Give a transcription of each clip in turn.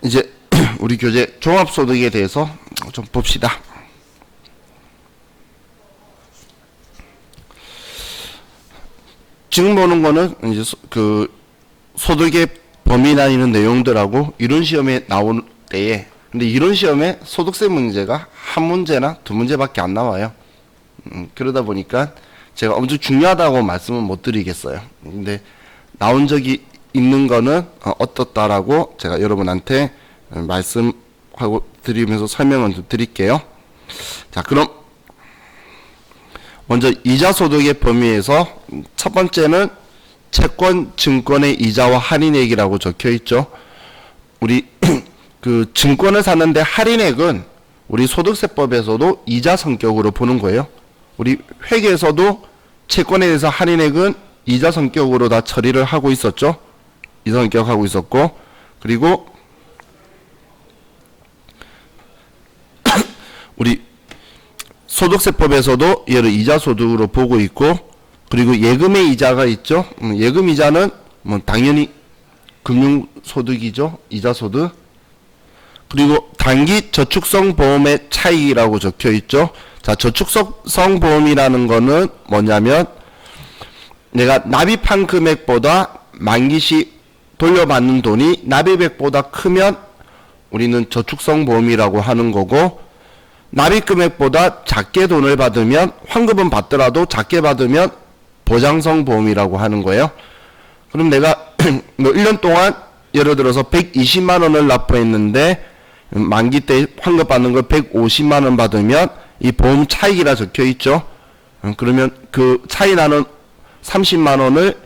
이제 우리 교재 종합소득에 대해서 좀 봅시다. 지금 보는 거는 이제 그 소득의 범위 나뉘는 내용들하고 이론 시험에 나올 때에, 근데 이론 시험에 소득세 문제가 한 문제나 두 문제밖에 안 나와요. 그러다 보니까 제가 엄청 중요하다고 말씀은 못 드리겠어요. 근데 나온 적이 있는 거는 어떻다라고 제가 여러분한테 말씀하고 드리면서 설명을 좀 드릴게요. 자, 그럼 먼저 이자 소득의 범위에서 첫 번째는 채권, 증권의 이자와 할인액이라고 적혀 있죠. 우리 그 증권을 샀는데 할인액은 우리 소득세법에서도 이자 성격으로 보는 거예요. 우리 회계에서도 채권에 대해서 할인액은 이자 성격으로 다 처리를 하고 있었죠. 이자 성격 하고 있었고, 그리고 우리 소득세법에서도 얘를 이자 소득으로 보고 있고, 그리고 예금의 이자가 있죠. 예금 이자는 뭐 당연히 금융소득이죠. 이자 소득. 그리고 단기 저축성 보험의 차익이라고 적혀 있죠. 자, 저축성 보험이라는 거는 뭐냐면 내가 납입한 금액보다 만기 시 돌려받는 돈이 납입액보다 크면 우리는 저축성 보험이라고 하는 거고, 납입 금액보다 작게 돈을 받으면, 환급은 받더라도 작게 받으면 보장성 보험이라고 하는 거예요. 그럼 내가 뭐 1년 동안 예를 들어서 120만 원을 납부했는데 만기 때 환급 받는 걸 150만 원 받으면 이 보험 차익이라 적혀 있죠. 그러면 그 차이 나는 30만 원을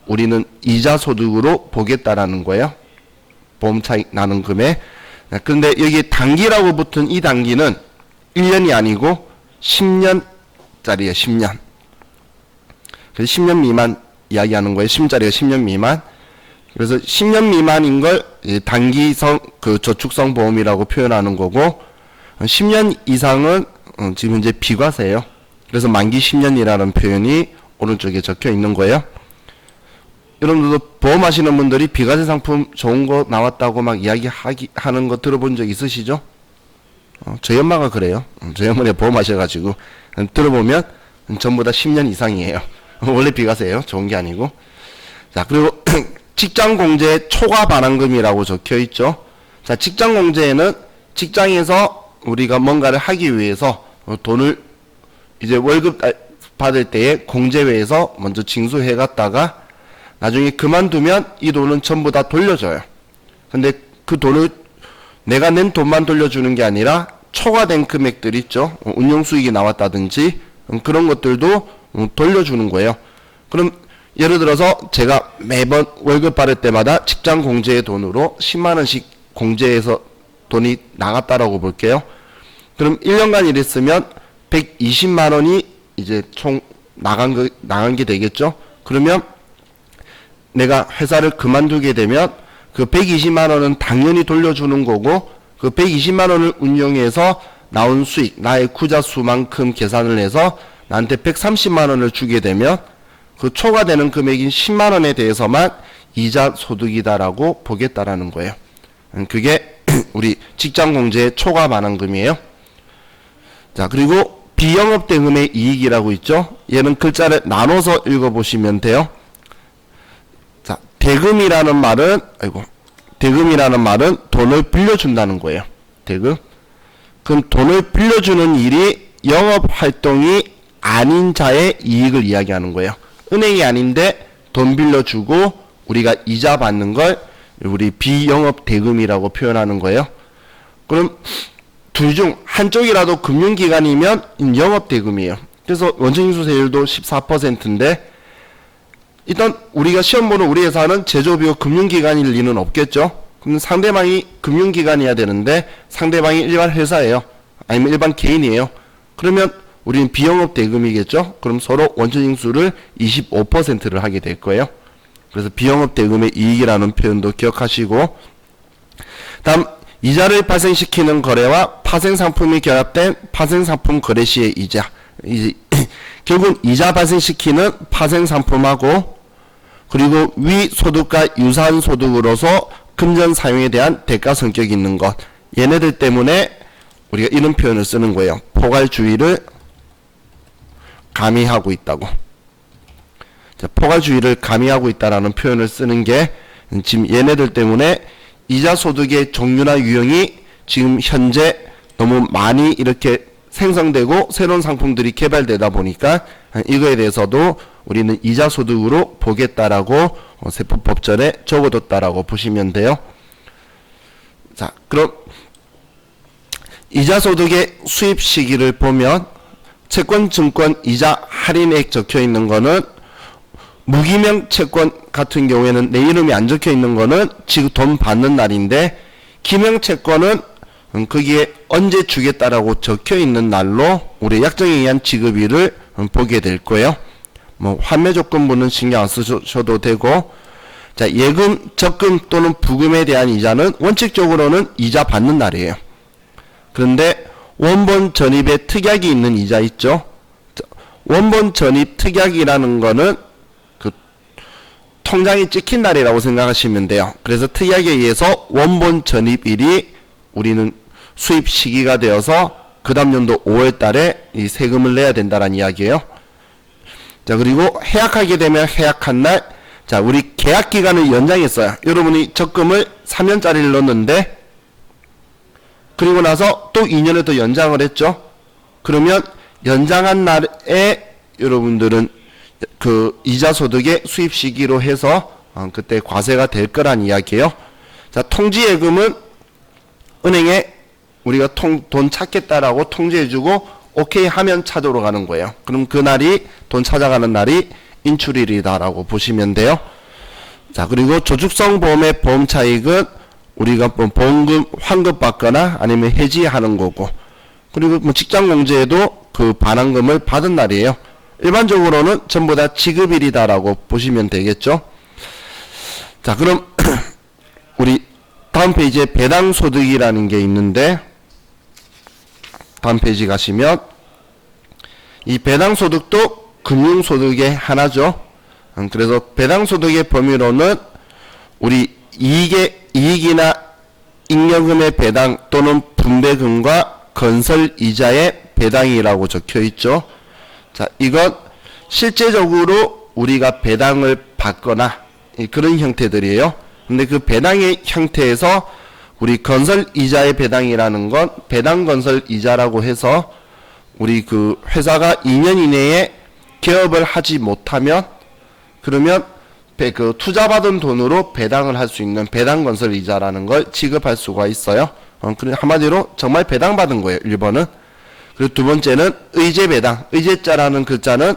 우리는 이자 소득으로 보겠다라는 거예요. 보험 차익 나는 금액. 근데 여기 단기라고 붙은 이 단기는 1년이 아니고 10년짜리예요. 10년. 그래서 10년 미만 이야기하는 거예요. 10짜리가 10년 미만. 그래서 10년 미만인 걸 단기성 그 저축성 보험이라고 표현하는 거고, 10년 이상은 지금 이제 비과세예요. 그래서 만기 10년이라는 표현이 오른쪽에 적혀 있는 거예요. 여러분들도 보험하시는 분들이 비과세 상품 좋은 거 나왔다고 막 이야기하는 거 들어본 적 있으시죠? 저희 엄마가 그래요. 저희 어머니가 보험하셔가지고 들어보면 전부 다 10년 이상이에요. 원래 비과세예요. 좋은 게 아니고. 자, 그리고 직장공제 초과 반환금이라고 적혀 있죠. 자, 직장공제에는 직장에서 우리가 뭔가를 하기 위해서 돈을 이제 월급 받을 때에 공제회에서 먼저 징수해 갔다가 나중에 그만두면 이 돈은 전부 다 돌려줘요. 근데 그 돈을 내가 낸 돈만 돌려주는 게 아니라 초과된 금액들 있죠. 운용수익이 나왔다든지 그런 것들도 돌려주는 거예요. 그럼 예를 들어서 제가 매번 월급 받을 때마다 직장 공제의 돈으로 10만 원씩 공제해서 돈이 나갔다라고 볼게요. 그럼 1년간 일했으면 120만 원이 이제 총 나간 게 되겠죠. 그러면 내가 회사를 그만두게 되면 그 120만 원은 당연히 돌려주는 거고, 그 120만 원을 운용해서 나온 수익, 나의 구자 수만큼 계산을 해서 나한테 130만 원을 주게 되면 그 초과되는 금액인 10만 원에 대해서만 이자 소득이다라고 보겠다라는 거예요. 그게 우리 직장공제의 초과 반환금이에요. 자, 그리고 비영업 대금의 이익이라고 있죠. 얘는 글자를 나눠서 읽어보시면 돼요. 자, 대금이라는 말은 돈을 빌려준다는 거예요. 대금. 그럼 돈을 빌려주는 일이 영업 활동이 아닌 자의 이익을 이야기하는 거예요. 은행이 아닌데 돈 빌려주고 우리가 이자 받는 걸 우리 비영업 대금이라고 표현하는 거예요. 그럼 둘 중 한쪽이라도 금융기관이면 영업 대금이에요. 그래서 원천징수세율도 14%인데 일단 우리가 시험 보는 우리 회사는 제조업이고 금융기관일 리는 없겠죠. 그럼 상대방이 금융기관이어야 되는데 상대방이 일반 회사예요. 아니면 일반 개인이에요. 그러면 우리는 비영업 대금이겠죠. 그럼 서로 원천징수를 25%를 하게 될 거예요. 그래서 비영업 대금의 이익이라는 표현도 기억하시고, 다음 이자를 발생시키는 거래와 파생상품이 결합된 파생상품 거래 시의 이자. 결국 이자 발생시키는 파생상품하고 그리고 위 소득과 유사한 소득으로서 금전 사용에 대한 대가 성격이 있는 것. 얘네들 때문에 우리가 이런 표현을 쓰는 거예요. 포괄주의를 가미하고 있다고. 자, 포괄주의를 가미하고 있다라는 표현을 쓰는 게 지금 얘네들 때문에 이자 소득의 종류나 유형이 지금 현재 너무 많이 이렇게 생성되고 새로운 상품들이 개발되다 보니까 이거에 대해서도 우리는 이자 소득으로 보겠다라고 세법법전에 적어뒀다라고 보시면 돼요. 자, 그럼 이자 소득의 수입 시기를 보면 채권, 증권, 이자, 할인액 적혀 있는 거는 무기명 채권 같은 경우에는 내 이름이 안 적혀 있는 거는 지금 돈 받는 날인데, 기명 채권은 거기에 언제 주겠다라고 적혀 있는 날로 우리 약정에 의한 지급일을 보게 될 거예요. 뭐 환매 조건부는 신경 안 쓰셔도 되고, 자, 예금, 적금 또는 부금에 대한 이자는 원칙적으로는 이자 받는 날이에요. 그런데 원본 전입에 특약이 있는 이자 있죠. 원본 전입 특약이라는 거는 그 통장이 찍힌 날이라고 생각하시면 돼요. 그래서 특약에 의해서 원본 전입일이 우리는 수입 시기가 되어서 그 다음 연도 5월 달에 이 세금을 내야 된다는 이야기예요. 자, 그리고 해약하게 되면 해약한 날, 자, 우리 계약 기간을 연장했어요. 여러분이 적금을 3년짜리를 넣었는데 그리고 나서 또 2년을 더 연장을 했죠. 그러면 연장한 날에 여러분들은 그 이자 소득의 수입 시기로 해서 그때 과세가 될 거란 이야기예요. 자, 통지예금은 은행에 우리가 돈 찾겠다라고 통지해주고 오케이 하면 찾으러 가는 거예요. 그럼 그 날이 돈 찾아가는 날이 인출일이다라고 보시면 돼요. 자, 그리고 조축성 보험의 보험 차익은 우리가 뭐 보험금 환급받거나 아니면 해지하는 거고, 그리고 뭐 직장공제에도 그 반환금을 받은 날이에요. 일반적으로는 전부 다 지급일이다라고 보시면 되겠죠. 자, 그럼 우리 다음 페이지에 배당소득이라는 게 있는데, 다음 페이지 가시면 이 배당소득도 금융소득의 하나죠. 그래서 배당소득의 범위로는 우리 이익이나 잉여금의 배당 또는 분배금과 건설이자의 배당이라고 적혀 있죠. 자, 이건 실제적으로 우리가 배당을 받거나 그런 형태들이에요. 근데 그 배당의 형태에서 우리 건설이자의 배당이라는 건 배당건설이자라고 해서 우리 그 회사가 2년 이내에 개업을 하지 못하면, 그러면 그 투자받은 돈으로 배당을 할 수 있는 배당건설이자라는 걸 지급할 수가 있어요. 한마디로 정말 배당받은 거예요, 1번은. 그리고 두 번째는 의제배당. 의제자라는 글자는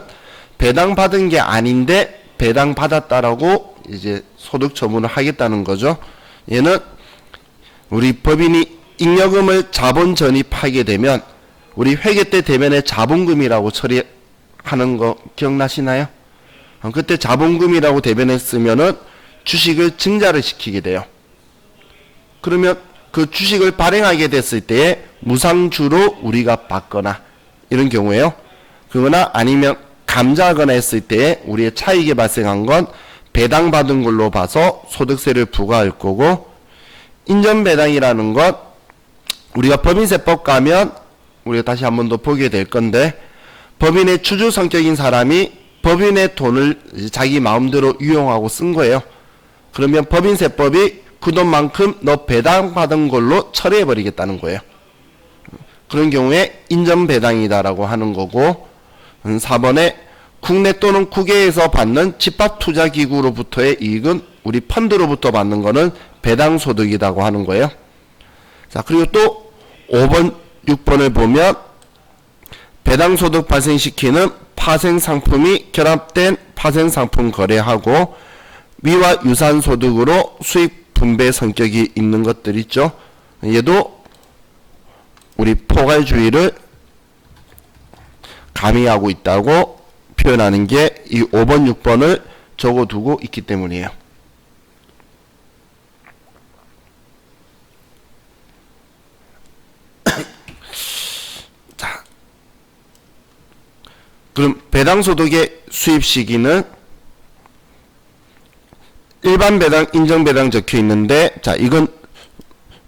배당받은 게 아닌데 배당받았다라고 이제 소득 처분을 하겠다는 거죠. 얘는 우리 법인이 잉여금을 자본 전입하게 되면 우리 회계 때 대면에 자본금이라고 처리하는 거 기억나시나요? 그때 자본금이라고 대변했으면은 주식을 증자를 시키게 돼요. 그러면 그 주식을 발행하게 됐을 때에 무상주로 우리가 받거나 이런 경우에요. 그거나 아니면 감자하거나 했을 때에 우리의 차익이 발생한 건 배당받은 걸로 봐서 소득세를 부과할 거고, 인전배당이라는 것 우리가 법인세법 가면 우리가 다시 한 번 더 보게 될 건데, 법인의 주주 성격인 사람이 법인의 돈을 자기 마음대로 유용하고 쓴 거예요. 그러면 법인세법이 그 돈만큼 너 배당받은 걸로 처리해버리겠다는 거예요. 그런 경우에 인전배당이다라고 하는 거고, 4번에 국내 또는 국외에서 받는 집합투자기구로부터의 이익은 우리 펀드로부터 받는 거는 배당소득이라고 하는 거예요. 자, 그리고 또 5번, 6번을 보면 배당소득 발생시키는 파생상품이 결합된 파생상품 거래하고 위와 유산소득으로 수익 분배 성격이 있는 것들 있죠. 얘도 우리 포괄주의를 가미하고 있다고 표현하는 게 이 5번, 6번을 적어두고 있기 때문이에요. 자, 그럼 배당소득의 수입 시기는 일반 배당, 인정 배당 적혀 있는데, 자, 이건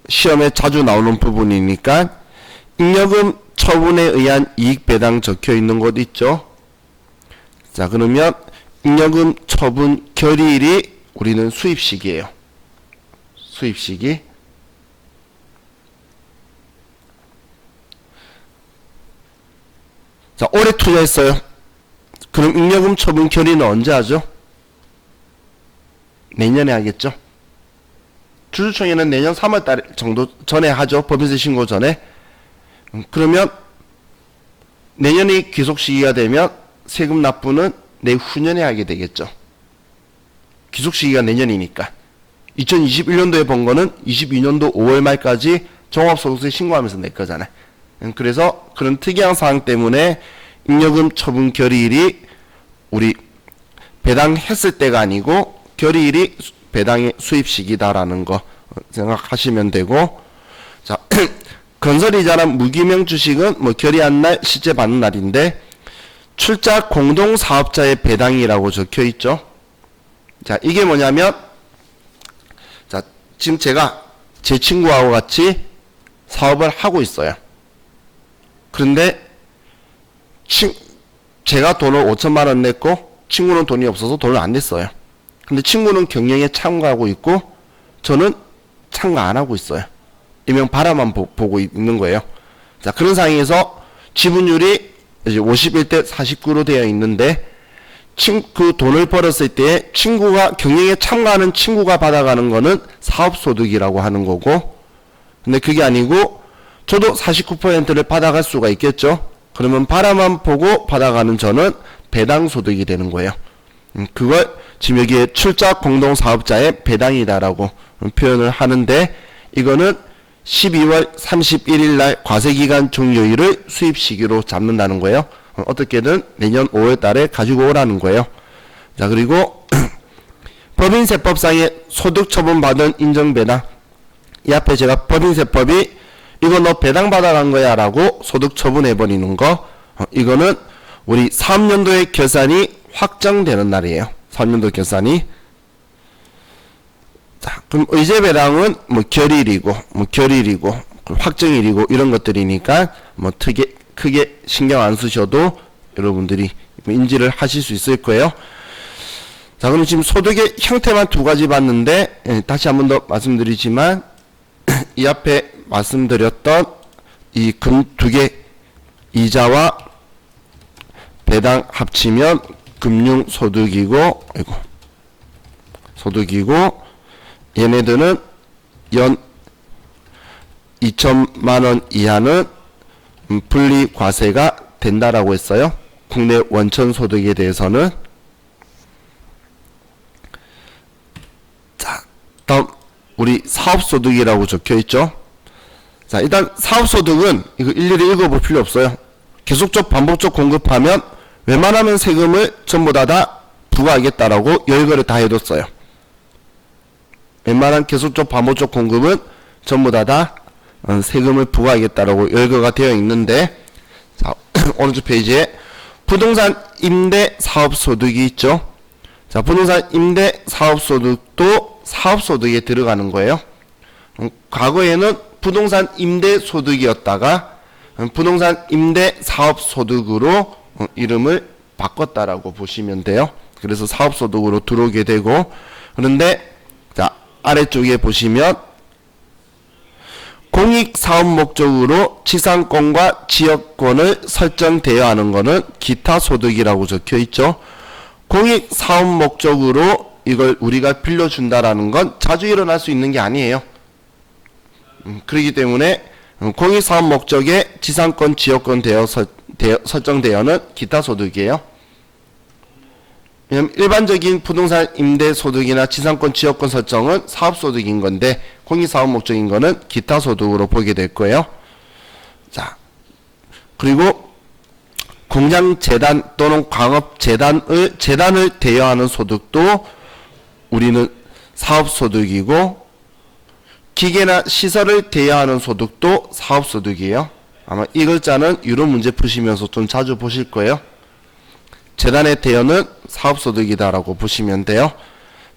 시험에 자주 나오는 부분이니까, 잉여금 처분에 의한 이익 배당 적혀 있는 곳 있죠? 자, 그러면 잉여금 처분 결의일이 우리는 수입식이에요. 수입식이. 자, 올해 투자했어요. 그럼 잉여금 처분 결의는 언제 하죠? 내년에 하겠죠? 주주총회는 내년 3월달 정도 전에 하죠. 법인세 신고 전에. 그러면 내년이 귀속 시기가 되면 세금 납부는 내후년에 하게 되겠죠. 귀속 시기가 내년이니까. 2021년도에 번 거는 22년도 5월 말까지 종합소득세 신고하면서 낼 거잖아요. 그래서 그런 특이한 사항 때문에 잉여금 처분 결의일이 우리 배당했을 때가 아니고 결의일이 배당의 수입식이다라는 거 생각하시면 되고, 자, 건설이자란 무기명 주식은 뭐 결의한 날 실제 받는 날인데, 출자 공동사업자의 배당이라고 적혀 있죠. 자, 이게 뭐냐면, 자, 지금 제가 제 친구하고 같이 사업을 하고 있어요. 그런데 제가 돈을 5천만 원 냈고 친구는 돈이 없어서 돈을 안 냈어요. 근데 친구는 경영에 참가하고 있고 저는 참가 안 하고 있어요. 이명 바라만 보고 있는 거예요. 자, 그런 상황에서 지분율이 이제 51대 49로 되어 있는데, 그 돈을 벌었을 때 친구가, 경영에 참가하는 친구가 받아가는 거는 사업소득이라고 하는 거고, 근데 그게 아니고 저도 49%를 받아갈 수가 있겠죠. 그러면 바라만 보고 받아가는 저는 배당소득이 되는 거예요. 그걸 지금 여기에 출자 공동사업자의 배당이다라고 표현을 하는데, 이거는 12월 31일 날 과세기간 종료일을 수입시기로 잡는다는 거예요. 어떻게든 내년 5월 달에 가지고 오라는 거예요. 자, 그리고 법인세법상의 소득 처분받은 인정배당. 이 앞에 제가 법인세법이 이거 너 배당 받아간 거야 라고 소득 처분해버리는 거, 이거는 우리 3년도의 결산이 확정되는 날이에요. 3년도 결산이. 자, 그럼 의제배당은 뭐 결일이고 확정일이고 이런 것들이니까 뭐 크게 신경 안 쓰셔도 여러분들이 인지를 하실 수 있을 거예요. 자, 그럼 지금 소득의 형태만 두 가지 봤는데, 다시 한 번 더 말씀드리지만 이 앞에 말씀드렸던 이 금 두 개 이자와 배당 합치면 금융소득이고, 소득이고, 얘네들은 연 2천만원 이하는 분리과세가 된다라고 했어요. 국내 원천소득에 대해서는. 자, 다음 우리 사업소득이라고 적혀있죠. 자, 일단 사업소득은 이거 일일이 읽어볼 필요 없어요. 계속적 반복적 공급하면 웬만하면 세금을 전부 다 부과하겠다라고 열거를 다 해뒀어요. 웬만한 계속적 반복적 공급은 전부 다 세금을 부과하겠다라고 열거가 되어 있는데, 자, 오른쪽 페이지에 부동산 임대 사업소득이 있죠. 자, 부동산 임대 사업소득도 사업소득에 들어가는 거예요. 과거에는 부동산 임대 소득이었다가 부동산 임대 사업소득으로 이름을 바꿨다라고 보시면 돼요. 그래서 사업소득으로 들어오게 되고, 그런데 자, 아래쪽에 보시면 공익사업 목적으로 지상권과 지역권을 설정되어야 하는 것은 기타 소득이라고 적혀 있죠. 공익사업 목적으로 이걸 우리가 빌려준다라는 건 자주 일어날 수 있는 게 아니에요. 그렇기 때문에 공익사업 목적에 지상권, 지역권 설정되어는 기타 소득이에요. 왜냐면 일반적인 부동산 임대 소득이나 지상권, 지역권 설정은 사업소득인 건데 공익사업 목적인 거는 기타 소득으로 보게 될 거예요. 자, 그리고 공장재단 또는 광업재단을 대여하는 소득도 우리는 사업소득이고, 기계나 시설을 대여하는 소득도 사업소득이에요. 아마 이 글자는 유로 문제 푸시면서 좀 자주 보실 거예요. 재단의 대여는 사업소득이다라고 보시면 돼요.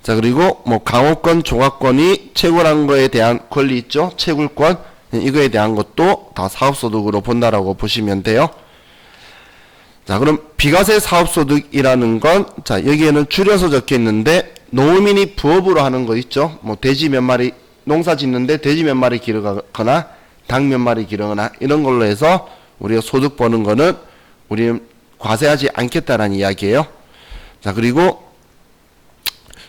자, 그리고 뭐 강호권, 종합권이 채굴한 거에 대한 권리 있죠? 채굴권. 이거에 대한 것도 다 사업소득으로 본다라고 보시면 돼요. 자, 그럼 비과세 사업소득이라는 건, 자, 여기에는 줄여서 적혀 있는데, 농민이 부업으로 하는 거 있죠? 뭐 돼지 몇 마리, 농사 짓는데 돼지 몇 마리 기르거나, 닭 몇 마리 기르거나, 이런 걸로 해서 우리가 소득 버는 거는 우리는 과세하지 않겠다라는 이야기예요. 자, 그리고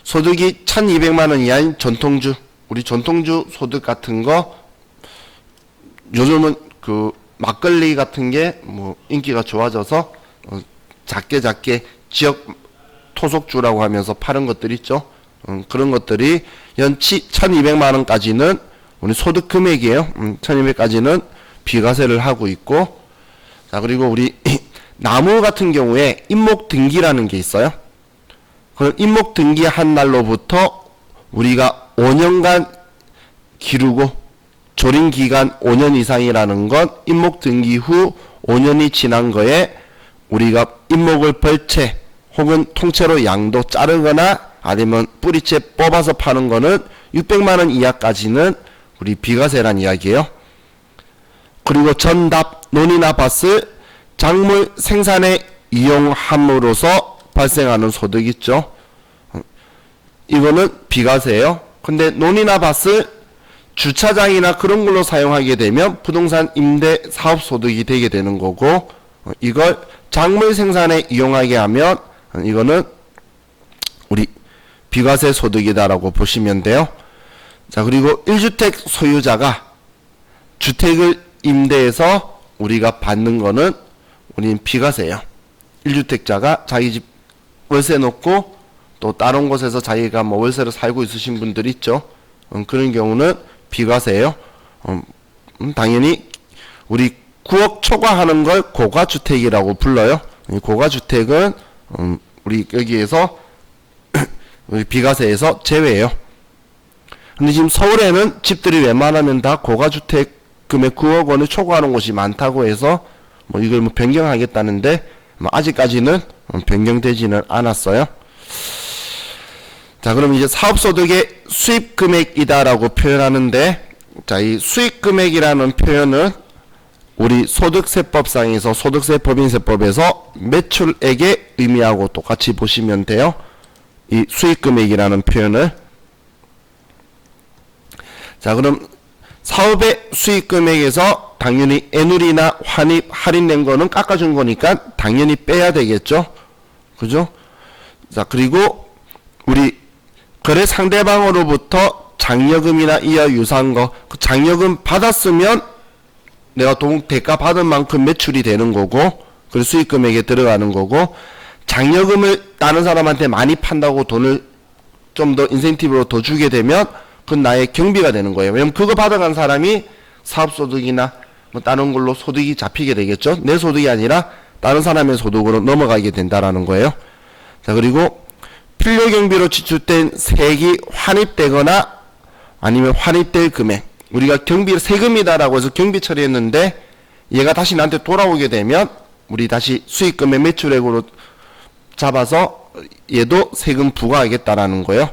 소득이 1200만 원 이하인 전통주, 우리 전통주 소득 같은 거, 요즘은 그 막걸리 같은 게 뭐 인기가 좋아져서 작게 지역 토속주라고 하면서 파는 것들 있죠. 그런 것들이 연치 1200만 원까지는 우리 소득 금액이에요. 1200까지는 비과세를 하고 있고, 자, 그리고 우리 나무 같은 경우에 임목 등기라는 게 있어요. 그럼 임목 등기한 날로부터 우리가 5년간 기르고 조린 기간 5년 이상이라는 건 임목 등기 후 5년이 지난 거에 우리가 임목을 벌채 혹은 통째로 양도 자르거나 아니면 뿌리채 뽑아서 파는 거는 600만 원 이하까지는 우리 비과세란 이야기예요. 그리고 전답, 논이나 밭을 작물 생산에 이용함으로써 발생하는 소득 있죠. 이거는 비과세예요. 근데 논이나 밭을 주차장이나 그런 걸로 사용하게 되면 부동산 임대 사업 소득이 되게 되는 거고, 이걸 작물 생산에 이용하게 하면 이거는 우리 비과세 소득이다라고 보시면 돼요. 자, 그리고 1주택 소유자가 주택을 임대해서 우리가 받는 거는 우리는 비과세예요. 1주택자가 자기 집 월세 놓고 또 다른 곳에서 자기가 뭐 월세로 살고 있으신 분들 있죠. 그런 경우는 비과세예요. 당연히 우리 9억 초과하는 걸 고가주택이라고 불러요. 이 고가주택은 우리 여기에서 우리 비과세에서 제외예요. 근데 지금 서울에는 집들이 웬만하면 다 고가주택 금액 9억 원을 초과하는 곳이 많다고 해서 뭐 이걸 뭐 변경하겠다는데 뭐 아직까지는 변경되지는 않았어요. 자, 그럼 이제 사업소득의 수입금액이다라고 표현하는데, 자, 이 수입금액이라는 표현은 우리 소득세법상에서 소득세 법인세법에서 매출액의 의미하고 똑같이 보시면 돼요. 이 수입금액이라는 표현을. 자, 그럼 사업의 수입금액에서 당연히 애누리나 환입, 할인된 거는 깎아준 거니까 당연히 빼야 되겠죠. 그죠? 자, 그리고 우리 거래 상대방으로부터 장려금이나 이와 유사한 거, 그 장려금 받았으면 내가 대가 받은 만큼 매출이 되는 거고, 그 수익금액에 들어가는 거고, 장려금을 다른 사람한테 많이 판다고 돈을 좀 더 인센티브로 더 주게 되면 그건 나의 경비가 되는 거예요. 왜냐면 그거 받아간 사람이 사업소득이나 뭐 다른 걸로 소득이 잡히게 되겠죠. 내 소득이 아니라 다른 사람의 소득으로 넘어가게 된다라는 거예요. 자, 그리고 필요경비로 지출된 세액이 환입되거나 아니면 환입될 금액, 우리가 경비 세금이다라고 해서 경비 처리했는데 얘가 다시 나한테 돌아오게 되면 우리 다시 수익금액 매출액으로 잡아서 얘도 세금 부과하겠다라는 거예요.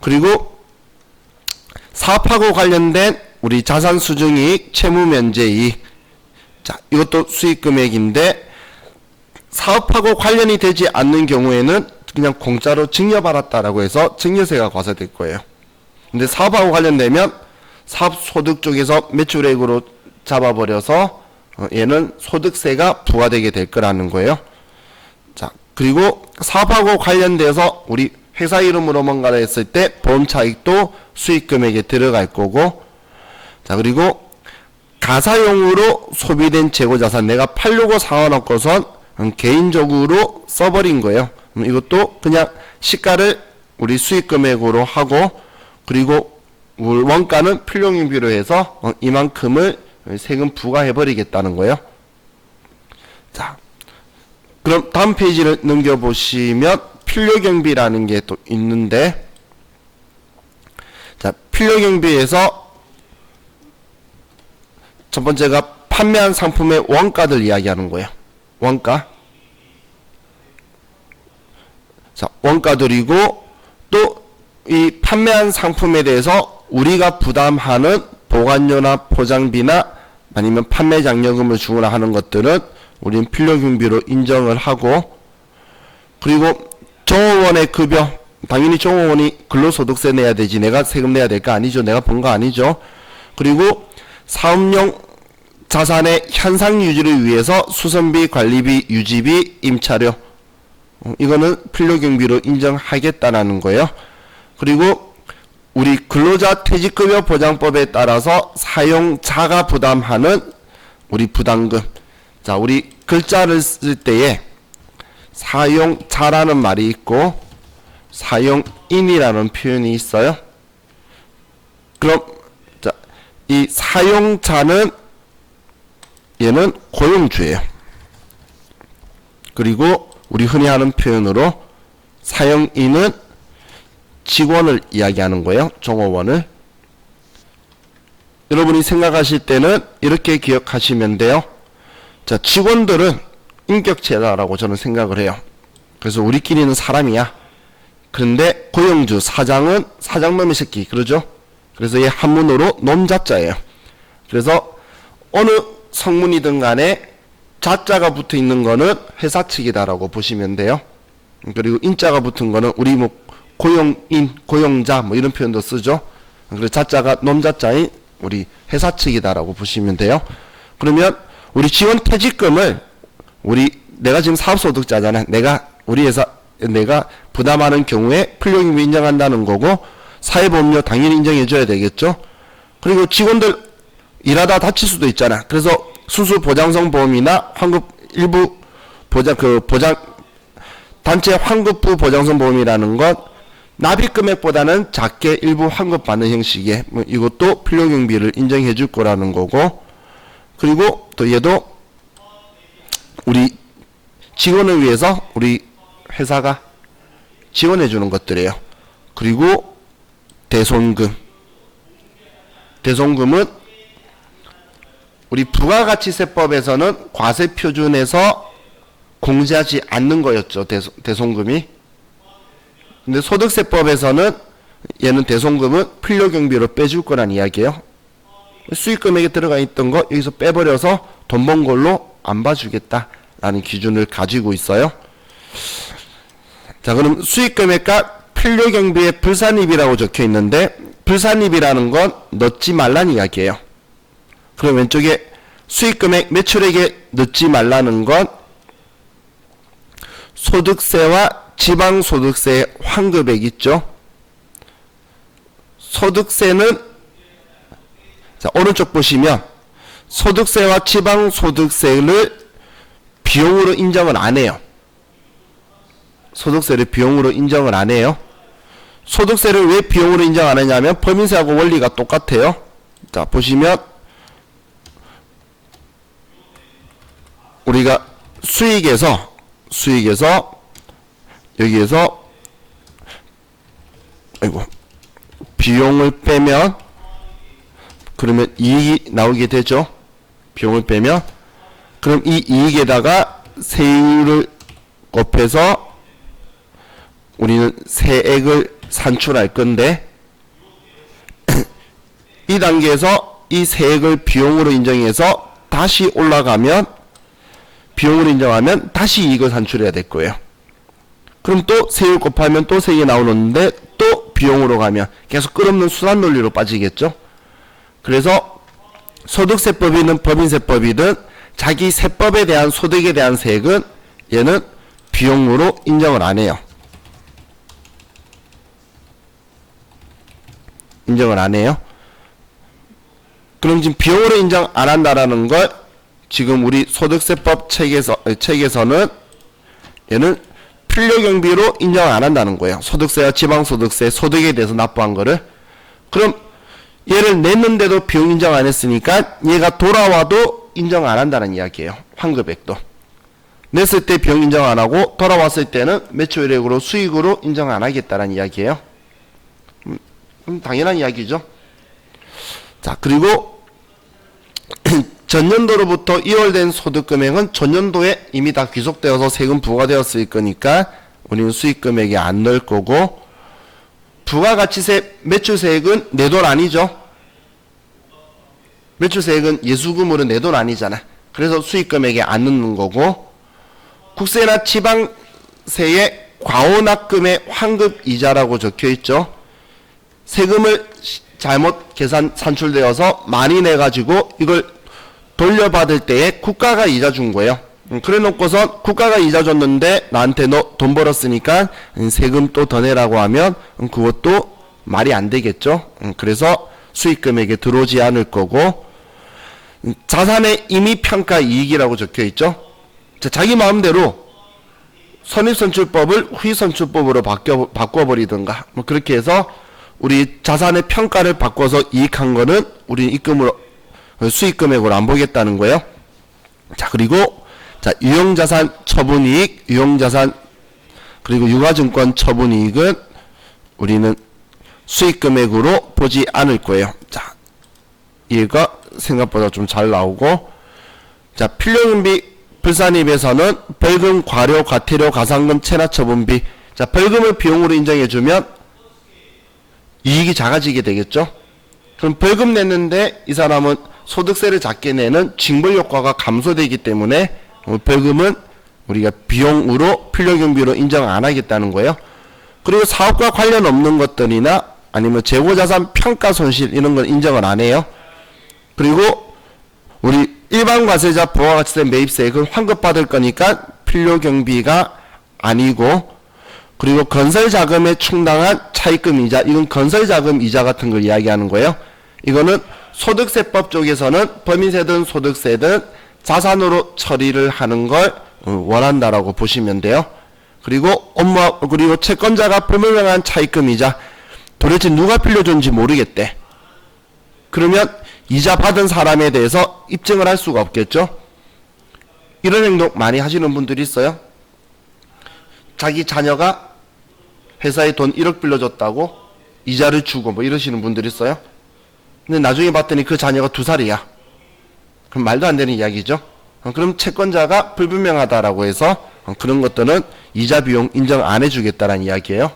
그리고 사업하고 관련된 우리 자산 수증이익, 채무 면제이익, 자, 이것도 수익금액인데 사업하고 관련이 되지 않는 경우에는 그냥 공짜로 증여받았다라고 해서 증여세가 과세될 거예요. 근데 사업하고 관련되면 사업소득 쪽에서 매출액으로 잡아버려서 얘는 소득세가 부과되게 될 거라는 거예요. 자, 그리고 사업하고 관련돼서 우리 회사 이름으로 뭔가를 했을 때 보험차익도 수익금액에 들어갈 거고, 자, 그리고 가사용으로 소비된 재고자산, 내가 팔려고 사와놓고선 개인적으로 써버린 거예요. 이것도 그냥 시가를 우리 수익금액으로 하고, 그리고 원가는 필요경비로 해서 이만큼을 세금 부과해버리겠다는 거예요. 자, 그럼 다음 페이지를 넘겨보시면 필요경비라는 게 또 있는데, 자, 필요경비에서 첫 번째가 판매한 상품의 원가들 이야기하는 거예요. 원가. 자, 원가들이고 또 이 판매한 상품에 대해서 우리가 부담하는 보관료나 포장비나 아니면 판매 장려금을 주거나 하는 것들은 우리는 필요경비로 인정을 하고, 그리고 종업원의 급여, 당연히 종업원이 근로소득세 내야 되지 내가 세금 내야 될 거 아니죠. 내가 번 거 아니죠. 그리고 사업용 자산의 현상 유지를 위해서 수선비, 관리비, 유지비, 임차료, 이거는 필요경비로 인정하겠다라는 거예요. 그리고 우리 근로자 퇴직급여 보장법에 따라서 사용자가 부담하는 우리 부담금. 자, 우리 글자를 쓸 때에 사용자라는 말이 있고 사용인이라는 표현이 있어요. 그럼 자, 이 사용자는 얘는 고용주예요. 그리고 우리 흔히 하는 표현으로 사용인은 직원을 이야기하는 거예요. 종업원을. 여러분이 생각하실 때는 이렇게 기억하시면 돼요. 자, 직원들은 인격체다라고 저는 생각을 해요. 그래서 우리끼리는 사람이야. 그런데 고용주, 사장은 사장놈의 새끼, 그러죠? 그래서 얘 한문으로 놈자자예요. 그래서 어느 성문이든 간에 자자가 붙어 있는 거는 회사 측이다라고 보시면 돼요. 그리고 인자가 붙은 거는 우리 뭐 고용인, 고용자 뭐 이런 표현도 쓰죠. 그래서 자자가 놈자자인 우리 회사 측이다라고 보시면 돼요. 그러면 우리 지원 퇴직금을 내가 지금 사업소득자잖아. 우리 회사 내가 부담하는 경우에 필요경비 인정한다는 거고, 사회보험료 당연히 인정해줘야 되겠죠. 그리고 직원들 일하다 다칠 수도 있잖아. 그래서 수수보장성 보험이나 환급 일부 보장 단체 환급부 보장성 보험이라는 것 납입 금액보다는 작게 일부 환급 받는 형식의 이것도 필요경비를 인정해 줄 거라는 거고, 그리고 또 얘도 우리 직원을 위해서 우리 회사가 지원해 주는 것들이에요. 그리고 대손금은 우리 부가가치세법에서는 과세표준에서 공제하지 않는 거였죠. 대손금이. 근데 소득세법에서는 얘는 대손금은 필요경비로 빼줄 거란 이야기예요. 수익금액에 들어가 있던 거 여기서 빼버려서 돈 번 걸로 안 봐주겠다라는 기준을 가지고 있어요. 자, 그럼 수익금액과 필요경비의 불산입이라고 적혀 있는데, 불산입이라는 건 넣지 말라는 이야기예요. 그럼 왼쪽에 수익금액 매출액에 넣지 말라는 건 소득세와 지방소득세의 환급액 있죠. 소득세는 자, 오른쪽 보시면 소득세와 지방소득세를 비용으로 인정을 안 해요. 소득세를 비용으로 인정을 안 해요. 소득세를 왜 비용으로 인정 안 하냐면 법인세하고 원리가 똑같아요. 자, 보시면 우리가 수익에서 여기에서 비용을 빼면 그러면 이익이 나오게 되죠. 비용을 빼면 그럼 이 이익에다가 세율을 곱해서 우리는 세액을 산출할 건데 이 단계에서 이 세액을 비용으로 인정해서 다시 올라가면 비용으로 인정하면 다시 이익을 산출해야 될 거예요. 그럼 또 세율 곱하면 또 세액이 나오는데 또 비용으로 가면 계속 끝없는 순환 논리로 빠지겠죠. 그래서 소득세법이든 법인세법이든 자기 세법에 대한 소득에 대한 세액은 얘는 비용으로 인정을 안 해요. 인정을 안 해요. 그럼 지금 비용으로 인정 안 한다라는 걸 지금 우리 소득세법 책에서는 얘는 필요경비로 인정 안 한다는 거예요. 소득세와 지방소득세, 소득에 대해서 납부한 거를. 그럼 얘를 냈는데도 비용 인정 안 했으니까 얘가 돌아와도 인정 안 한다는 이야기예요. 환급액도. 냈을 때 비용 인정 안 하고 돌아왔을 때는 매출액으로 수익으로 인정 안 하겠다는 이야기예요. 당연한 이야기죠. 자, 그리고 전년도로부터 이월된 소득금액은 전년도에 이미 다 귀속되어서 세금 부과되었을 거니까 우리는 수익금액에 안 넣을 거고, 부가가치세 매출세액은 내 돈 아니죠. 매출세액은 예수금으로 내 돈 아니잖아. 그래서 수익금액에 안 넣는 거고, 국세나 지방세의 과호납금의 환급이자라고 적혀있죠. 세금을 잘못 산출되어서 많이 내가지고 이걸 돌려받을 때에 국가가 이자 준 거예요. 그래 놓고서 국가가 이자 줬는데 나한테 너 돈 벌었으니까 세금 또 더 내라고 하면 그것도 말이 안 되겠죠. 그래서 수익금액에 들어오지 않을 거고, 자산의 임의평가 이익이라고 적혀있죠. 자기 마음대로 선입선출법을 후입선출법으로 바꿔버리든가 뭐 그렇게 해서 우리 자산의 평가를 바꿔서 이익한 거는 우리 입금으로 수익금액으로 안 보겠다는 거예요. 자, 그리고 자, 유형자산 처분이익, 유형자산 그리고 유가증권 처분이익은 우리는 수익금액으로 보지 않을 거예요. 자, 얘가 생각보다 좀 잘 나오고, 자, 필요금비 불산입에서는 벌금, 과료, 과태료, 가산금, 체납처분비. 자, 벌금을 비용으로 인정해주면 이익이 작아지게 되겠죠. 그럼 벌금 냈는데 이 사람은 소득세를 작게 내는 징벌 효과가 감소되기 때문에 벌금은 우리가 비용으로 필요경비로 인정 안 하겠다는 거예요. 그리고 사업과 관련 없는 것들이나 아니면 재고자산 평가 손실 이런 건 인정을 안 해요. 그리고 우리 일반 과세자 부가가치세 매입세액은 환급받을 거니까 필요경비가 아니고, 그리고 건설자금에 충당한 차입금 이자, 이건 건설자금 이자 같은 걸 이야기하는 거예요. 이거는 소득세법 쪽에서는 법인세든 소득세든 자산으로 처리를 하는 걸 원한다라고 보시면 돼요. 그리고 그리고 채권자가 불분명한 차입금 이자, 도대체 누가 빌려줬는지 모르겠대. 그러면 이자 받은 사람에 대해서 입증을 할 수가 없겠죠. 이런 행동 많이 하시는 분들이 있어요. 자기 자녀가 회사에 돈 1억 빌려줬다고 이자를 주고 뭐 이러시는 분들이 있어요. 근데 나중에 봤더니 그 자녀가 2살이야. 그럼 말도 안 되는 이야기죠. 그럼 채권자가 불분명하다라고 해서 그런 것들은 이자 비용 인정 안 해주겠다라는 이야기예요.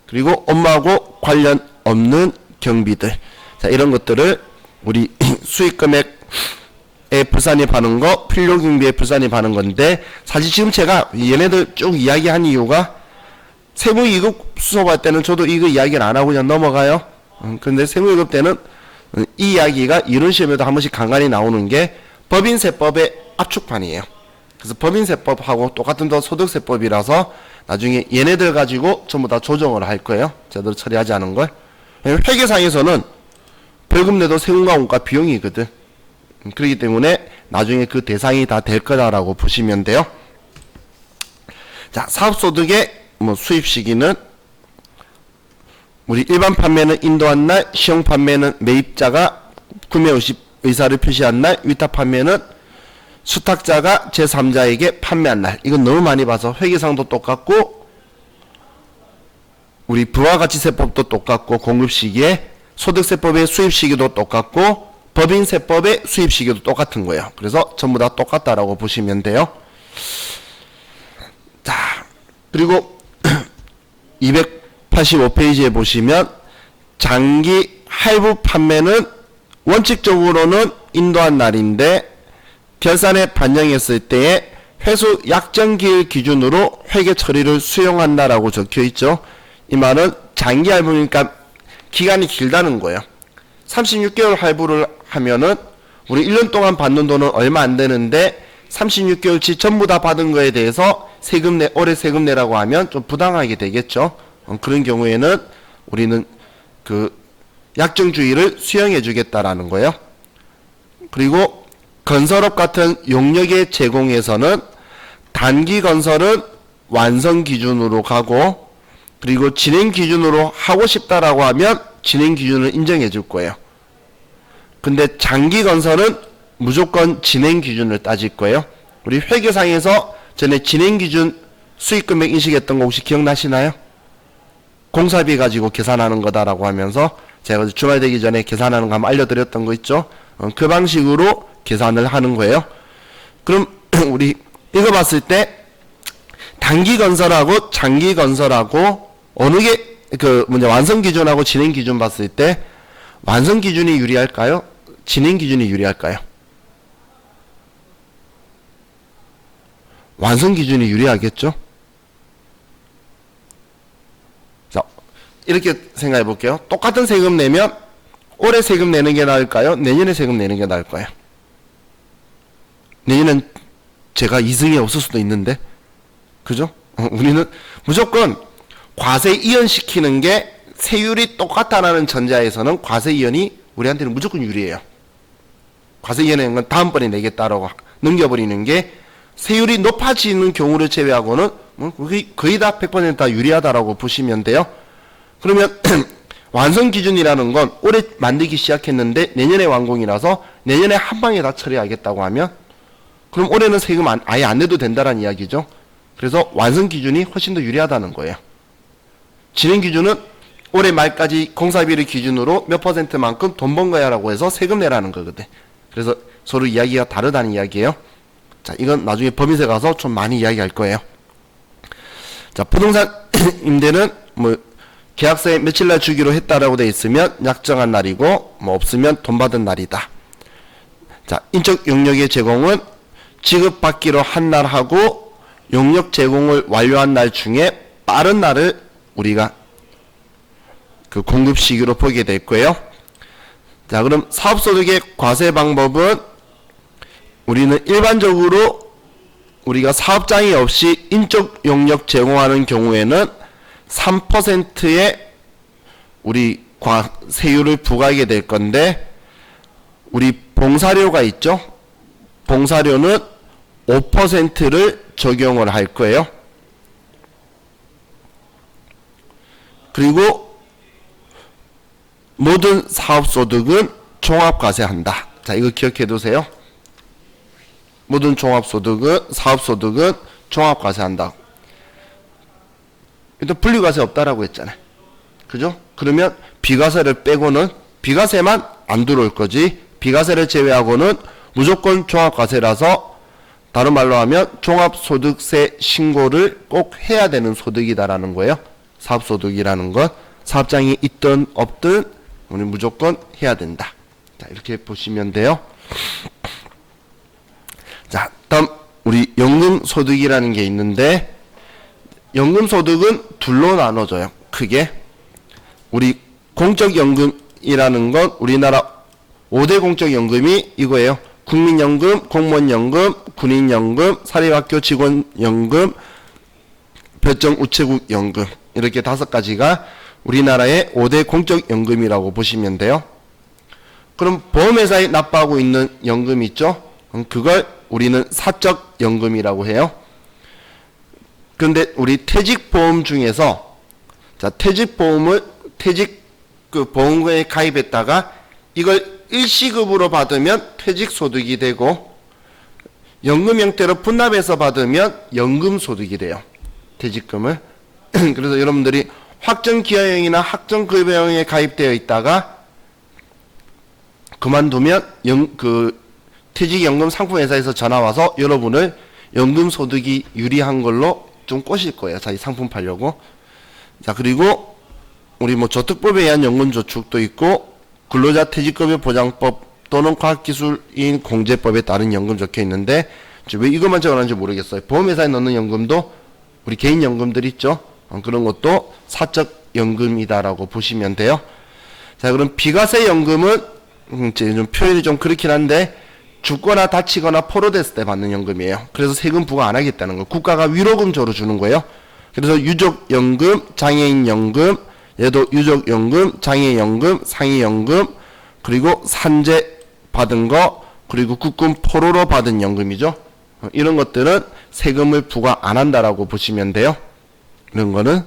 그리고 엄마하고 관련 없는 경비들, 자, 이런 것들을 우리 수익금액에 불산입하는 거, 필요경비에 불산입하는 건데, 사실 지금 제가 얘네들 쭉 이야기한 이유가 세무이급 수업할 때는 저도 이거 이야기를 안 하고 그냥 넘어가요. 근데 세무이급 때는 이 이야기가 이런 시험에도 한 번씩 간간히 나오는 게 법인세법의 압축판이에요. 그래서 법인세법하고 똑같은 소득세법이라서 나중에 얘네들 가지고 전부 다 조정을 할 거예요. 제대로 처리하지 않은 걸. 회계상에서는 벌금 내도 세금과 원가 비용이거든. 그렇기 때문에 나중에 그 대상이 다 될 거다라고 보시면 돼요. 자, 사업소득의 수입 시기는 우리 일반 판매는 인도한 날, 시용 판매는 매입자가 구매 의사를 표시한 날, 위탁 판매는 수탁자가 제3자에게 판매한 날. 이건 너무 많이 봐서 회계상도 똑같고 우리 부가가치세법도 똑같고 공급 시기에 소득세법의 수입 시기도 똑같고 법인세법의 수입 시기도 똑같은 거예요. 그래서 전부 다 똑같다라고 보시면 돼요. 자, 그리고 285페이지에 보시면 장기 할부 판매는 원칙적으로는 인도한 날인데 결산에 반영했을 때에 회수 약정기일 기준으로 회계 처리를 수용한다라고 적혀 있죠. 이 말은 장기 할부니까 기간이 길다는 거예요. 36개월 할부를 하면은 우리 1년 동안 받는 돈은 얼마 안 되는데 36개월치 전부 다 받은 거에 대해서 올해 세금 내라고 하면 좀 부당하게 되겠죠. 그런 경우에는 우리는 그 약정주의를 수용해 주겠다라는 거예요. 그리고 건설업 같은 용역의 제공에서는 단기 건설은 완성 기준으로 가고, 그리고 진행 기준으로 하고 싶다라고 하면 진행 기준을 인정해 줄 거예요. 근데 장기 건설은 무조건 진행 기준을 따질 거예요. 우리 회계상에서 전에 진행 기준 수익금액 인식했던 거 혹시 기억나시나요? 공사비 가지고 계산하는 거다라고 하면서 제가 주말 되기 전에 계산하는 거 한번 알려드렸던 거 있죠? 그 방식으로 계산을 하는 거예요. 그럼 우리 이거 봤을 때 단기 건설하고 장기 건설하고 어느 게 완성 기준하고 진행 기준 봤을 때 완성 기준이 유리할까요? 진행 기준이 유리할까요? 완성 기준이 유리하겠죠? 자, 이렇게 생각해 볼게요. 똑같은 세금 내면 올해 세금 내는 게 나을까요? 내년에 세금 내는 게 나을까요? 내년엔 제가 이승이 없을 수도 있는데, 그죠? 우리는 무조건 과세 이연시키는 게 세율이 똑같다라는 전제하에서는 과세 이연이 우리한테는 무조건 유리해요. 과세 이연하는 건 다음번에 내겠다라고 넘겨버리는 게 세율이 높아지는 경우를 제외하고는 거의 다 100% 유리하다라고 보시면 돼요. 그러면 완성 기준이라는 건 올해 만들기 시작했는데 내년에 완공이라서 내년에 한 방에 다 처리하겠다고 하면 그럼 올해는 세금 아예 안 내도 된다는 이야기죠. 그래서 완성 기준이 훨씬 더 유리하다는 거예요. 진행 기준은 올해 말까지 공사비를 기준으로 몇 %만큼 돈 번 거야 라고 해서 세금 내라는 거거든. 그래서 서로 이야기가 다르다는 이야기예요. 자, 이건 나중에 법인세 가서 좀 많이 이야기할 거예요. 자, 부동산 임대는 계약서에 며칠 날 주기로 했다라고 돼 있으면 약정한 날이고 없으면 돈 받은 날이다. 자, 인적 용역의 제공은 지급받기로 한 날 하고 용역 제공을 완료한 날 중에 빠른 날을 우리가 그 공급 시기로 보게 될 거예요. 자, 그럼 사업소득의 과세 방법은 우리는 일반적으로 우리가 사업장이 없이 인적 용역 제공하는 경우에는 3%의 우리 세율을 부과하게 될 건데 우리 봉사료가 있죠. 봉사료는 5%를 적용을 할 거예요. 그리고 모든 사업소득은 종합과세한다. 자, 이거 기억해 두세요. 모든 사업소득은 종합과세한다. 일단 분리과세 없다라고 했잖아요. 그죠? 그러면 비과세를 빼고는 비과세만 안 들어올 거지 비과세를 제외하고는 무조건 종합과세라서 다른 말로 하면 종합소득세 신고를 꼭 해야 되는 소득이다라는 거예요. 사업소득이라는 건 사업장이 있든 없든 우리 무조건 해야 된다. 자, 이렇게 보시면 돼요. 자, 다음 우리 연금소득이라는 게 있는데 연금소득은 둘로 나눠져요. 크게 우리 공적연금이라는 건 우리나라 5대 공적연금이 이거예요. 국민연금, 공무원연금, 군인연금, 사립학교 직원연금, 별정우체국연금 이렇게 5가지가 우리나라의 5대 공적연금이라고 보시면 돼요. 그럼 보험회사에 납부하고 있는 연금 있죠? 그걸 우리는 사적연금이라고 해요. 그런데 우리 퇴직보험 중에서 자, 퇴직보험을 보험금에 가입했다가 이걸 일시급으로 받으면 퇴직소득이 되고 연금 형태로 분납해서 받으면 연금소득이 돼요. 퇴직금을. 그래서 여러분들이 확정기여형이나 확정급여형에 가입되어 있다가 그만두면 퇴직연금 상품회사에서 전화와서 여러분을 연금소득이 유리한 걸로 좀 꼬실 거예요. 자기 상품 팔려고. 자, 그리고 우리 저특법에 의한 연금저축도 있고 근로자 퇴직급여 보장법 또는 과학기술인 공제법에 따른 연금 적혀 있는데 왜 이것만 적어놨는지 모르겠어요. 보험회사에 넣는 연금도 우리 개인연금들 있죠. 그런 것도 사적연금이다라고 보시면 돼요. 자, 그럼 비과세연금은 좀 표현이 좀 그렇긴 한데 죽거나 다치거나 포로됐을 때 받는 연금이에요. 그래서 세금 부과 안 하겠다는 거. 국가가 위로금조로 주는 거예요. 그래서 유족연금, 장애인연금, 얘도 유족연금, 장애연금, 상해연금, 그리고 산재 받은 거, 그리고 국군 포로로 받은 연금이죠. 이런 것들은 세금을 부과 안 한다라고 보시면 돼요. 이런 거는.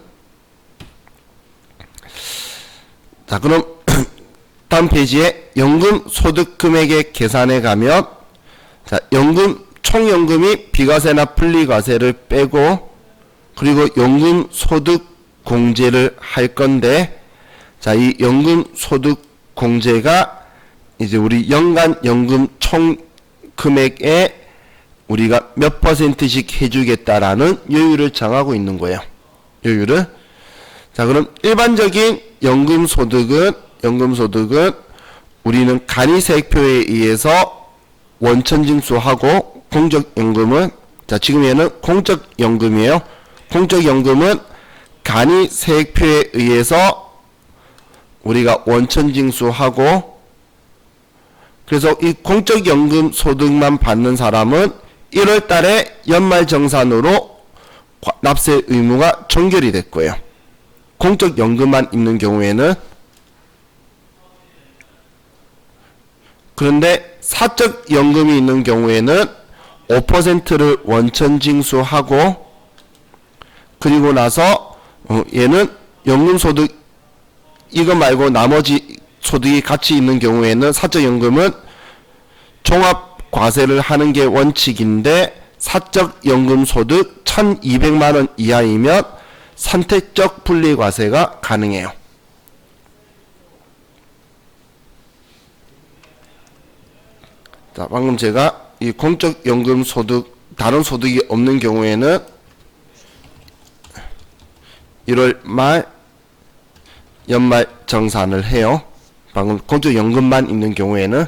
자, 그럼 다음 페이지에 연금 소득 금액의 계산에 가면 자, 총연금이 비과세나 분리과세를 빼고 그리고 연금 소득 공제를 할 건데 자, 이 연금 소득 공제가 이제 우리 연간 연금 총 금액에 우리가 몇 %씩 해주겠다라는 여유를 정하고 있는 거예요. 여유를. 자, 그럼 일반적인 연금소득은 우리는 간이세액표에 의해서 원천징수하고, 공적연금은, 자, 지금 얘는 공적연금이에요. 공적연금은 간이세액표에 의해서 우리가 원천징수하고, 그래서 이 공적연금 소득만 받는 사람은 1월 달에 연말정산으로 납세 의무가 종결이 됐고요. 공적연금만 있는 경우에는. 그런데 사적연금이 있는 경우에는 5%를 원천징수하고, 그리고 나서 얘는 연금소득 이거 말고 나머지 소득이 같이 있는 경우에는 사적연금은 종합과세를 하는 게 원칙인데, 사적연금소득 1200만원 이하이면 선택적 분리과세가 가능해요. 자, 방금 제가 이 공적연금소득, 다른 소득이 없는 경우에는 1월 말 연말 정산을 해요. 방금 공적연금만 있는 경우에는.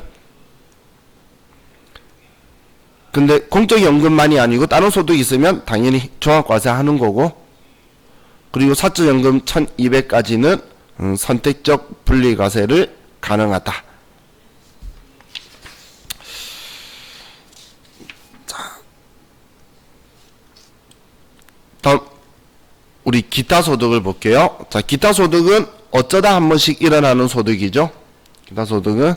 근데 공적연금만이 아니고 다른 소득이 있으면 당연히 종합과세 하는 거고, 그리고 사적연금 1200까지는 선택적 분리과세를 가능하다. 자, 다음 우리 기타 소득을 볼게요. 자, 기타 소득은 어쩌다 한 번씩 일어나는 소득이죠. 기타 소득은,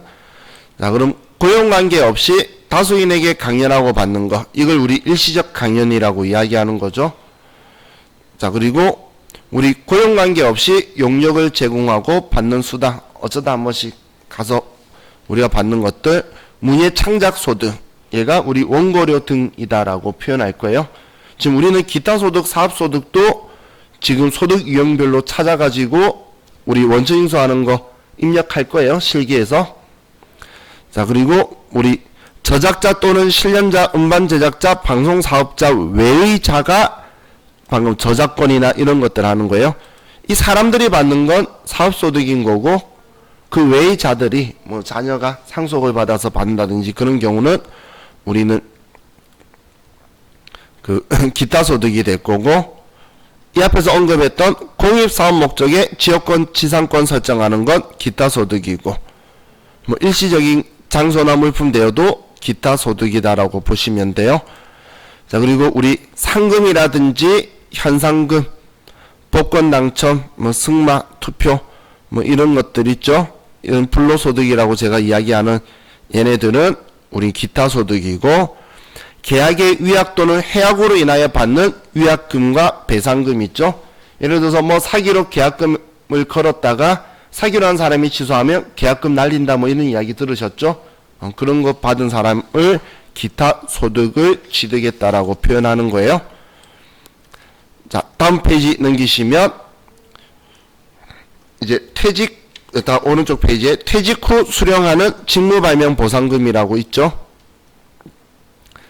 자, 그럼 고용관계 없이 다수인에게 강연하고 받는 거, 이걸 우리 일시적 강연이라고 이야기하는 거죠. 자, 그리고 우리 고용관계 없이 용역을 제공하고 받는 수당, 어쩌다 한 번씩 가서 우리가 받는 것들, 문예창작소득, 얘가 우리 원고료 등이다라고 표현할 거예요. 지금 우리는 기타소득, 사업소득도 지금 소득 유형별로 찾아가지고 우리 원천징수하는 거 입력할 거예요, 실기에서. 자, 그리고 우리 저작자 또는 실현자, 음반 제작자, 방송 사업자 외의 자가 방금 저작권이나 이런 것들 하는 거예요. 이 사람들이 받는 건 사업소득인 거고, 그 외의 자들이 뭐 자녀가 상속을 받아서 받는다든지 그런 경우는 우리는 그 기타 소득이 될 거고, 이 앞에서 언급했던 공입사업 목적의 지역권, 지상권 설정하는 건 기타 소득이고, 뭐 일시적인 장소나 물품 대여도 기타 소득이다라고 보시면 돼요. 자, 그리고 우리 상금이라든지 현상금, 복권 당첨, 뭐 승마, 투표, 뭐 이런 것들 있죠. 이런 불로소득이라고 제가 이야기하는 얘네들은 우리 기타 소득이고, 계약의 위약 또는 해약으로 인하여 받는 위약금과 배상금 있죠. 예를 들어서 뭐 사기로 계약금을 걸었다가 사기로 한 사람이 취소하면 계약금 날린다, 뭐 이런 이야기 들으셨죠. 그런 거 받은 사람을 기타 소득을 취득했다라고 표현하는 거예요. 자, 다음 페이지 넘기시면 이제 퇴직, 다 오른쪽 페이지에 퇴직 후 수령하는 직무발명보상금이라고 있죠.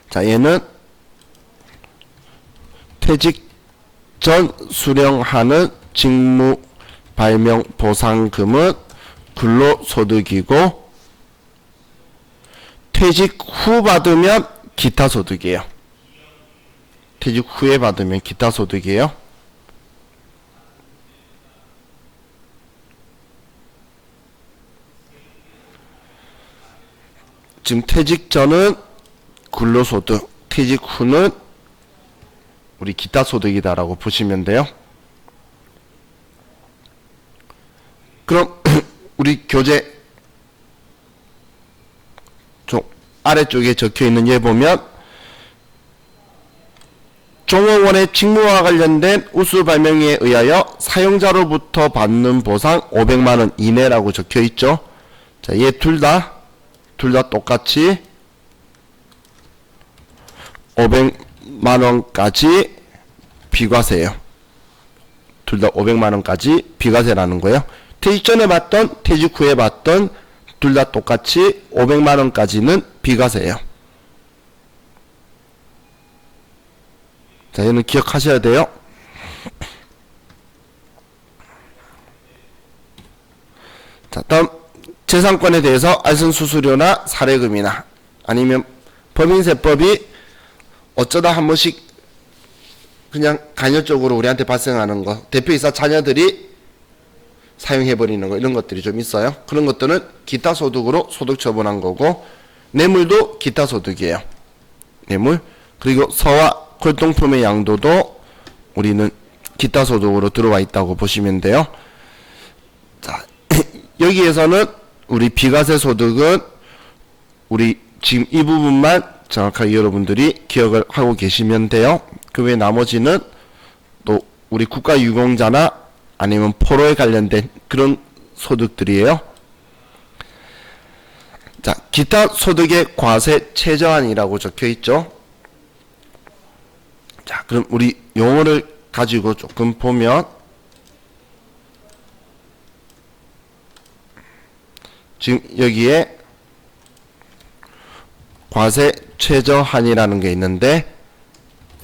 자, 얘는 퇴직 전 수령하는 직무발명보상금은 근로소득이고, 퇴직 후 받으면 기타 소득이에요. 퇴직 후에 받으면 기타 소득이에요. 지금 퇴직 전은 근로소득, 퇴직 후는 우리 기타 소득이다라고 보시면 돼요. 그럼 우리 교재 좀 아래쪽에 적혀있는 예 보면, 종업원의 직무와 관련된 우수 발명에 의하여 사용자로부터 받는 보상 500만원 이내라고 적혀있죠. 자, 얘 둘 다 똑같이 500만원까지 비과세예요. 둘 다 500만원까지 비과세라는 거예요. 퇴직 전에 받던 퇴직 후에 받던 둘 다 똑같이 500만원까지는 비과세예요. 자, 얘는 기억하셔야 돼요. 자, 다음 재산권에 대해서 알선 수수료나 사례금이나 아니면 법인세법이 어쩌다 한 번씩 그냥 간헐적으로 우리한테 발생하는 거, 대표이사 자녀들이 사용해버리는 거, 이런 것들이 좀 있어요. 그런 것들은 기타 소득으로 소득 처분한 거고, 뇌물도 기타 소득이에요. 뇌물. 그리고 서화 골동품의 양도도 우리는 기타 소득으로 들어와 있다고 보시면 돼요. 자, 여기에서는 우리 비과세 소득은 우리 지금 이 부분만 정확하게 여러분들이 기억을 하고 계시면 돼요. 그 외 나머지는 또 우리 국가유공자나 아니면 포로에 관련된 그런 소득들이에요. 자, 기타 소득의 과세 최저한이라고 적혀 있죠. 자, 그럼 우리 용어를 가지고 조금 보면, 지금 여기에 과세 최저한이라는 게 있는데,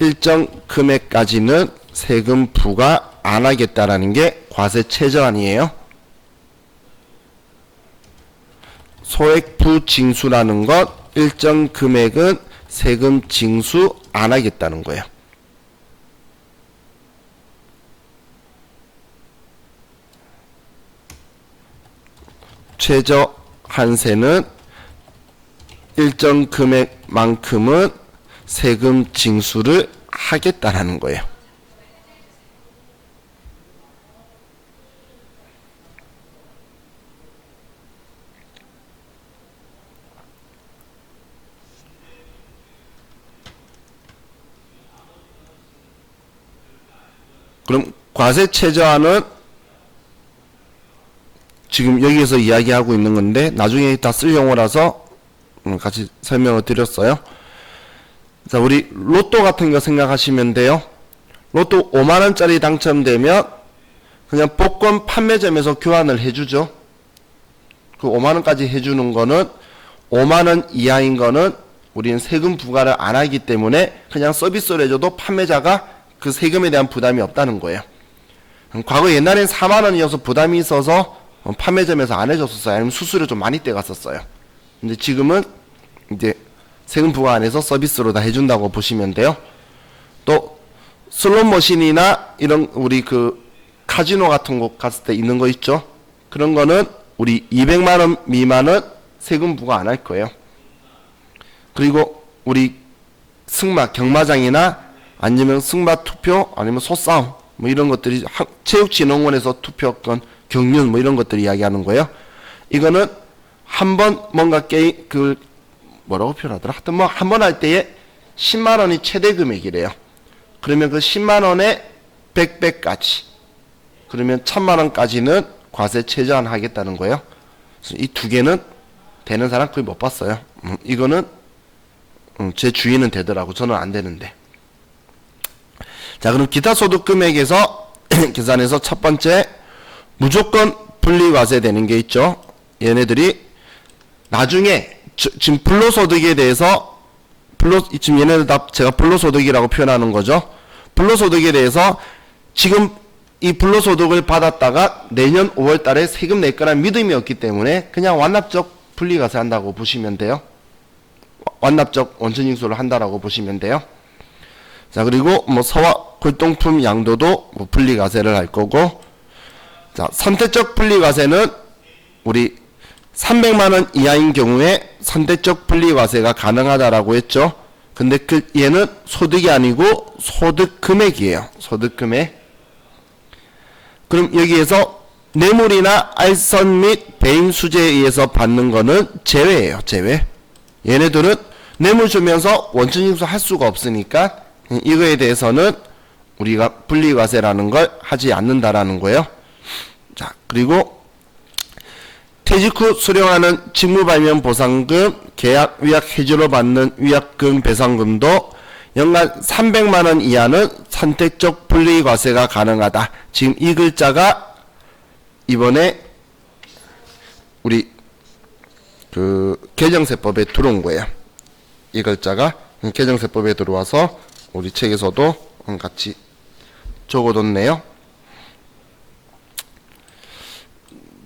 일정 금액까지는 세금 부과 안 하겠다라는 게 과세 최저한이에요. 소액 부징수라는 것, 일정 금액은 세금 징수 안 하겠다는 거예요. 최저 한세는 일정 금액만큼은 세금 징수를 하겠다라는 거예요. 그럼 과세 최저한은 지금 여기에서 이야기하고 있는 건데 나중에 다 쓸 용어라서 같이 설명을 드렸어요. 자, 우리 로또 같은 거 생각하시면 돼요. 로또 5만원짜리 당첨되면 그냥 복권 판매점에서 교환을 해주죠. 그 5만원까지 해주는 거는 5만원 이하인 거는 우리는 세금 부과를 안 하기 때문에 그냥 서비스로 해줘도 판매자가 그 세금에 대한 부담이 없다는 거예요. 과거 옛날엔 4만원이어서 부담이 있어서 판매점에서 안 해줬었어요. 아니면 수수료 좀 많이 떼갔었어요. 근데 지금은 이제 세금 부과 안 해서 서비스로 다 해준다고 보시면 돼요. 또 슬롯 머신이나 이런 우리 그 카지노 같은 곳 갔을 때 있는 거 있죠. 그런 거는 우리 200만원 미만은 세금 부과 안 할 거예요. 그리고 우리 승마 경마장이나 아니면 승마 투표 아니면 소싸움 뭐 이런 것들이 체육진흥원에서 투표권 경륜 뭐 이런 것들 이야기하는 거예요. 이거는 한 번 뭔가 게임 그 뭐라고 표현하더라? 하여튼 뭐 한 번 할 때에 10만원이 최대 금액이래요. 그러면 그 10만원에 100배까지 그러면 1000만원까지는 과세 최저한 하겠다는 거예요. 이 두 개는 되는 사람 거의 못 봤어요. 이거는 제 주인은 되더라고. 저는 안 되는데. 자, 그럼 기타 소득 금액에서 계산해서 첫 번째 무조건 분리과세 되는 게 있죠. 얘네들이 나중에 지금 불로소득에 대해서 지금 얘네들 다 제가 불로소득이라고 표현하는 거죠. 불로소득에 대해서 지금 이 불로소득을 받았다가 내년 5월 달에 세금 낼 거란 믿음이 없기 때문에 그냥 완납적 분리과세 한다고 보시면 돼요. 완납적 원천징수를 한다라고 보시면 돼요. 자, 그리고 뭐 서화 골동품 양도도 뭐 분리과세를 할 거고, 자, 선택적 분리과세는 우리 300만원 이하인 경우에 선택적 분리과세가 가능하다라고 했죠. 근데 얘는 소득이 아니고 소득 금액이에요. 소득 금액. 그럼 여기에서 뇌물이나 알선 및 배임 수재에 의해서 받는 거는 제외예요. 제외. 얘네들은 뇌물 주면서 원천징수 할 수가 없으니까 이거에 대해서는 우리가 분리과세라는 걸 하지 않는다라는 거예요. 자, 그리고 퇴직 후 수령하는 직무발면 보상금, 계약 위약 해지로 받는 위약금 배상금도 연간 300만원 이하는 선택적 분리과세가 가능하다. 지금 이 글자가 이번에 우리 그 개정세법에 들어온 거예요. 이 글자가 개정세법에 들어와서 우리 책에서도 같이 적어뒀네요.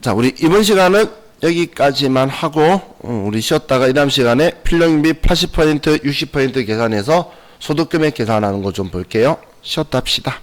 자, 우리 이번 시간은 여기까지만 하고 우리 쉬었다가 이 다음 시간에 필요경비 80% 60% 계산해서 소득금액 계산하는 거 좀 볼게요. 쉬었다 합시다.